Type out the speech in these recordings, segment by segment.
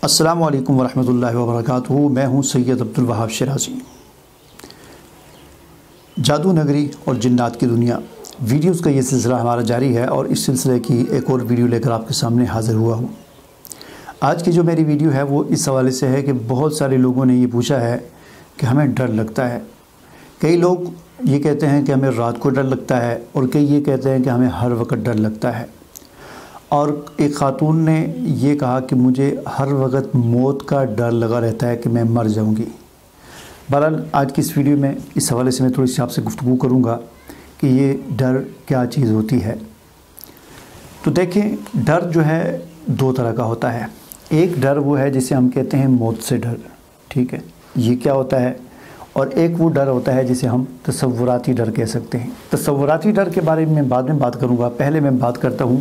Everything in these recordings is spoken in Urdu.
السلام علیکم ورحمۃ اللہ وبرکاتہ۔ میں ہوں سید عبدالوہاب شیرازی۔ جادو نگری اور جنات کی دنیا ویڈیوز کا یہ سلسلہ ہمارا جاری ہے اور اس سلسلے کی ایک اور ویڈیو لے کر آپ کے سامنے حاضر ہوا ہوں۔ آج کی جو میری ویڈیو ہے وہ اس حوالے سے ہے کہ بہت سارے لوگوں نے یہ پوچھا ہے کہ ہمیں ڈر لگتا ہے۔ کئی لوگ یہ کہتے ہیں کہ ہمیں رات کو ڈر لگتا ہے اور کئی یہ کہتے ہیں کہ ہمیں ہر وقت ڈر لگتا ہے، اور ایک خاتون نے یہ کہا کہ مجھے ہر وقت موت کا ڈر لگا رہتا ہے کہ میں مر جاؤں گی۔ بہرحال آج کی اس ویڈیو میں اس حوالے سے میں تھوڑی سی آپ سے گفتگو کروں گا کہ یہ ڈر کیا چیز ہوتی ہے۔ تو دیکھیں، ڈر جو ہے دو طرح کا ہوتا ہے۔ ایک ڈر وہ ہے جسے ہم کہتے ہیں موت سے ڈر، ٹھیک ہے، یہ کیا ہوتا ہے؟ اور ایک وہ ڈر ہوتا ہے جسے ہم تصوراتی ڈر کہہ سکتے ہیں۔ تصوراتی ڈر کے بارے میں بعد میں بات کروں گا، پہلے میں بات کرتا ہوں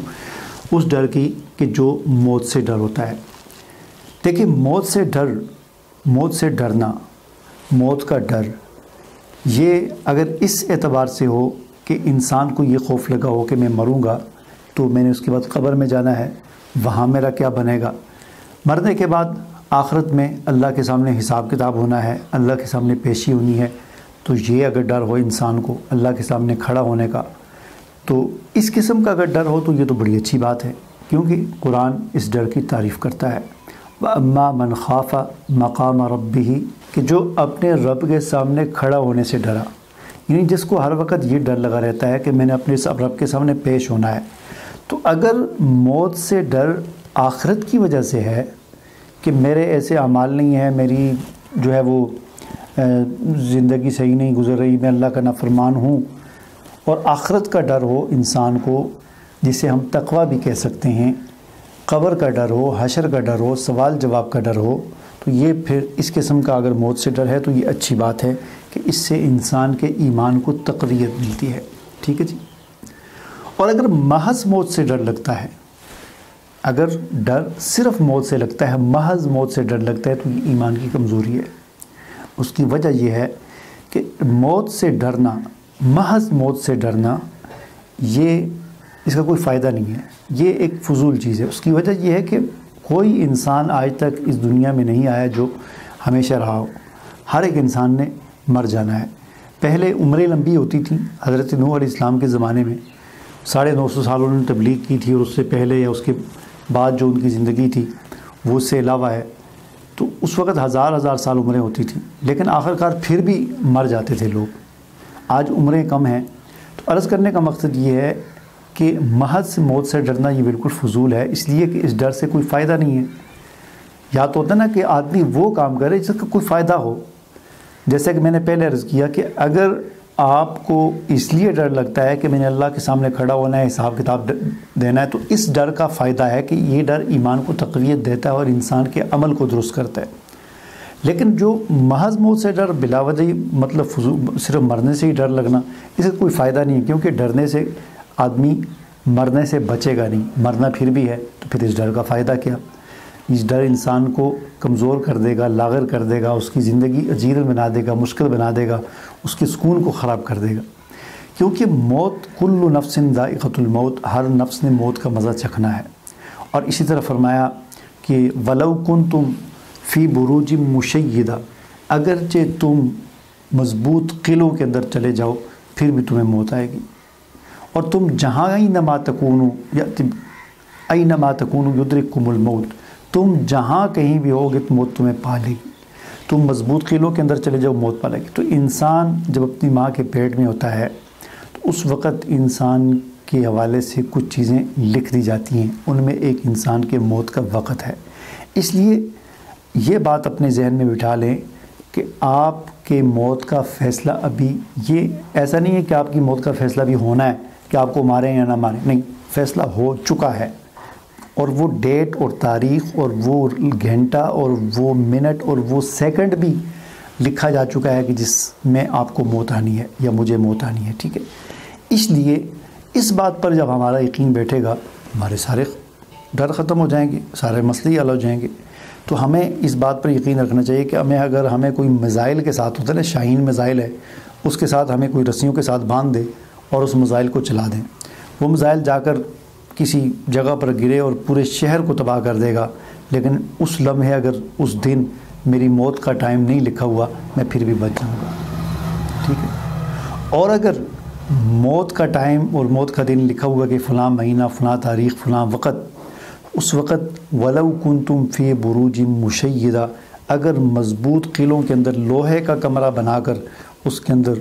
اس ڈر کی کہ جو موت سے ڈر ہوتا ہے۔ دیکھیں، موت سے ڈرنا، موت کا ڈر، یہ اگر اس اعتبار سے ہو کہ انسان کو یہ خوف لگا ہو کہ میں مروں گا تو میں نے اس کے بعد قبر میں جانا ہے، وہاں میرا کیا بنے گا، مرنے کے بعد آخرت میں اللہ کے سامنے حساب کتاب ہونا ہے، اللہ کے سامنے پیشی ہونی ہے، تو یہ اگر ڈر ہو انسان کو اللہ کے سامنے کھڑا ہونے کا، تو اس قسم کا اگر ڈر ہو تو یہ تو بڑی اچھی بات ہے، کیونکہ قرآن اس ڈر کی تعریف کرتا ہے۔ وَأَمَّا مَنْ خَافَ مَقَامَ رَبِّهِ، کہ جو اپنے رب کے سامنے کھڑا ہونے سے ڈرا، یعنی جس کو ہر وقت یہ ڈر لگا رہتا ہے کہ میں نے اپنے رب کے سامنے پیش ہونا ہے۔ تو اگر موت سے ڈر آخرت کی وجہ سے ہے کہ میرے ایسے اعمال نہیں ہیں، میری جو ہے وہ زندگی صحیح نہیں گزر رہی، میں اللہ کا نافرمان ہوں، اور آخرت کا ڈر ہو انسان کو، جسے ہم تقوی بھی کہہ سکتے ہیں، قبر کا ڈر ہو، حشر کا ڈر ہو، سوال جواب کا ڈر ہو، تو یہ پھر اس قسم کا اگر موت سے ڈر ہے تو یہ اچھی بات ہے کہ اس سے انسان کے ایمان کو تقویت ملتی ہے، ٹھیک ہے جی۔ اور اگر محض موت سے ڈر لگتا ہے، اگر ڈر صرف موت سے لگتا ہے، محض موت سے ڈر لگتا ہے، تو یہ ایمان کی کمزوری ہے۔ اس کی وجہ یہ ہے کہ موت سے ڈرنا، محض موت سے ڈرنا، یہ اس کا کوئی فائدہ نہیں ہے، یہ ایک فضول چیز ہے۔ اس کی وجہ یہ ہے کہ کوئی انسان آج تک اس دنیا میں نہیں آیا جو ہمیشہ رہا ہو، ہر ایک انسان نے مر جانا ہے۔ پہلے عمریں لمبی ہوتی تھیں، حضرت نوح علیہ السلام کے زمانے میں 950 سال انہوں نے تبلیغ کی تھی، اور اس سے پہلے یا اس کے بعد جو ان کی زندگی تھی وہ اس سے علاوہ ہے، تو اس وقت ہزار سال عمریں ہوتی تھیں، لیکن آخرکار پھر بھی مر جاتے تھے لوگ۔ آج عمریں کم ہیں، تو عرض کرنے کا مقصد یہ ہے کہ محض موت سے ڈرنا یہ بالکل فضول ہے، اس لیے کہ اس ڈر سے کوئی فائدہ نہیں ہے۔ یا تو ہوتا ہے نا کہ آدمی وہ کام کرے جس کا کوئی فائدہ ہو، جیسے کہ میں نے پہلے عرض کیا کہ اگر آپ کو اس لیے ڈر لگتا ہے کہ میں نے اللہ کے سامنے کھڑا ہونا ہے، حساب کتاب دینا ہے، تو اس ڈر کا فائدہ ہے کہ یہ ڈر ایمان کو تقویت دیتا ہے اور انسان کے عمل کو درست کرتا ہے۔ لیکن جو محض موت سے ڈر بلا وجہ مطلب صرف مرنے سے ہی ڈر لگنا، اس کا کوئی فائدہ نہیں ہے، کیونکہ ڈرنے سے آدمی مرنے سے بچے گا نہیں، مرنا پھر بھی ہے، تو پھر اس ڈر کا فائدہ کیا؟ اس ڈر انسان کو کمزور کر دے گا، لاغر کر دے گا، اس کی زندگی عجیب بنا دے گا، مشکل بنا دے گا، اس کے سکون کو خراب کر دے گا، کیونکہ موت، کل نفس ذائقۃ الموت، ہر نفس نے موت کا مزہ چکھنا ہے۔ اور اسی طرح فرمایا کہ وَلَوْ كُنْتُمْ فی بروج مشیدہ، اگرچہ تم مضبوط قلعوں کے اندر چلے جاؤ پھر بھی تمہیں موت آئے گی، اور تم جہاں اینما تکونوا اینما تکونوا یدرککم الموت، تم جہاں کہیں بھی ہوگے تو موت تمہیں پا لے گی۔ تم مضبوط قلعوں کے اندر چلے جاؤ، موت پا لے گی۔ تو انسان جب اپنی ماں کے پیٹ میں ہوتا ہے تو اس وقت انسان کے حوالے سے کچھ چیزیں لکھ دی جاتی ہیں، ان میں ایک انسان کے موت کا وقت ہے۔ اس لیے یہ بات اپنے ذہن میں بٹھا لیں کہ آپ کے موت کا فیصلہ ابھی، یہ ایسا نہیں ہے کہ آپ کی موت کا فیصلہ بھی ہونا ہے کہ آپ کو ماریں یا نہ ماریں، نہیں، فیصلہ ہو چکا ہے، اور وہ ڈیٹ اور تاریخ اور وہ گھنٹہ اور وہ منٹ اور وہ سیکنڈ بھی لکھا جا چکا ہے کہ جس میں آپ کو موت آنی ہے یا مجھے موت آنی ہے، ٹھیک ہے۔ اس لیے اس بات پر جب ہمارا یقین بیٹھے گا، ہمارے سارے ڈر ختم ہو جائیں گے، سارے مسئلے حل ہو جائیں گے۔ تو ہمیں اس بات پر یقین رکھنا چاہیے کہ ہمیں کوئی میزائل کے ساتھ ہوتا ہے نا، شاہین میزائل ہے، اس کے ساتھ ہمیں کوئی رسیوں کے ساتھ باندھ دے اور اس میزائل کو چلا دیں، وہ میزائل جا کر کسی جگہ پر گرے اور پورے شہر کو تباہ کر دے گا، لیکن اس لمحے اگر اس دن میری موت کا ٹائم نہیں لکھا ہوا میں پھر بھی بچ جاؤں گا، ٹھیک ہے۔ اور اگر موت کا ٹائم اور موت کا دن لکھا ہوا کہ فلاں مہینہ، فلاں تاریخ، فلاں وقت، اس وقت وَلَوْ كُنْتُمْ فِي بُرُوجٍ مُشَيِّدَةٍ، اگر مضبوط قلعوں کے اندر لوہے کا کمرہ بنا کر اس کے اندر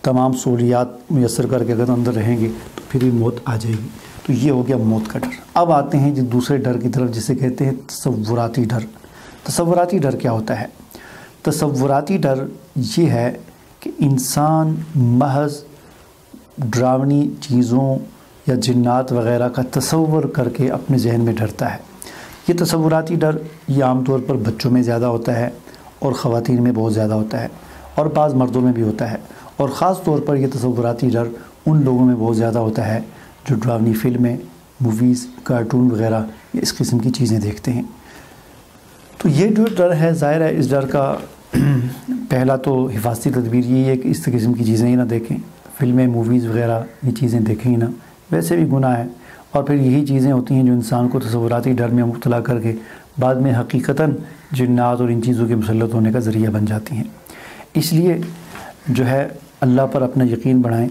تمام سہولیات میسر کر کے اگر اندر رہیں گے تو پھر بھی موت آ جائے گی۔ تو یہ ہو گیا موت کا ڈر۔ اب آتے ہیں جی دوسرے ڈر کی طرف، جسے کہتے ہیں تصوراتی ڈر۔ تصوراتی ڈر کیا ہوتا ہے؟ تصوراتی ڈر یہ ہے کہ انسان محض ڈراؤنی چیزوں یا جنات وغیرہ کا تصور کر کے اپنے ذہن میں ڈرتا ہے۔ یہ تصوراتی ڈر یہ عام طور پر بچوں میں زیادہ ہوتا ہے اور خواتین میں بہت زیادہ ہوتا ہے اور بعض مردوں میں بھی ہوتا ہے، اور خاص طور پر یہ تصوراتی ڈر ان لوگوں میں بہت زیادہ ہوتا ہے جو ڈراؤنی فلمیں، موویز، کارٹون وغیرہ اس قسم کی چیزیں دیکھتے ہیں۔ تو یہ جو ڈر ہے، ظاہر ہے اس ڈر کا پہلا تو حفاظتی تدبیر یہی ہے کہ اس قسم کی چیزیں ہی نہ دیکھیں، فلمیں، موویز وغیرہ یہ چیزیں دیکھیں ہی نہ، ویسے بھی گناہ ہے۔ اور پھر یہی چیزیں ہوتی ہیں جو انسان کو تصوراتی ڈر میں مبتلا کر کے بعد میں حقیقتاً جنات اور ان چیزوں کے مسلط ہونے کا ذریعہ بن جاتی ہیں۔ اس لیے جو ہے اللہ پر اپنا یقین بڑھائیں،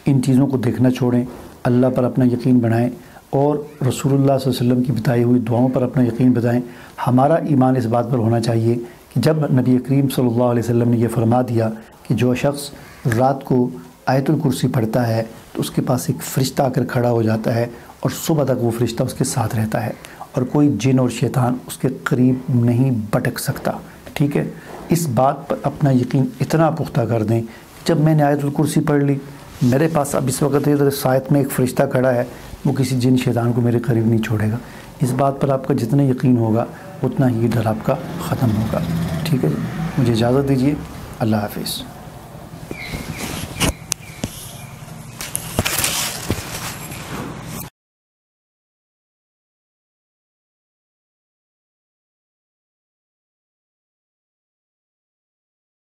ان چیزوں کو دیکھنا چھوڑیں، اللہ پر اپنا یقین بڑھائیں اور رسول اللہ صلی اللہ علیہ وسلم کی بتائی ہوئی دعاؤں پر اپنا یقین بتائیں۔ ہمارا ایمان اس بات پر ہونا چاہیے کہ جب نبی کریم صلی اللہ علیہ وسلم نے یہ فرما دیا کہ جو شخص رات کو آیت الکرسی پڑھتا ہے تو اس کے پاس ایک فرشتہ آ کر کھڑا ہو جاتا ہے اور صبح تک وہ فرشتہ اس کے ساتھ رہتا ہے اور کوئی جن اور شیطان اس کے قریب نہیں بٹک سکتا، ٹھیک ہے۔ اس بات پر اپنا یقین اتنا پختہ کر دیں کہ جب میں نے آیت الکرسی پڑھ لی، میرے پاس اب اس وقت ادھر ساتھ میں ایک فرشتہ کھڑا ہے، وہ کسی جن شیطان کو میرے قریب نہیں چھوڑے گا۔ اس بات پر آپ کا جتنا یقین ہوگا اتنا ہی ڈر آپ کا ختم ہوگا، ٹھیک ہے۔ مجھے اجازت دیجیے، اللہ حافظ۔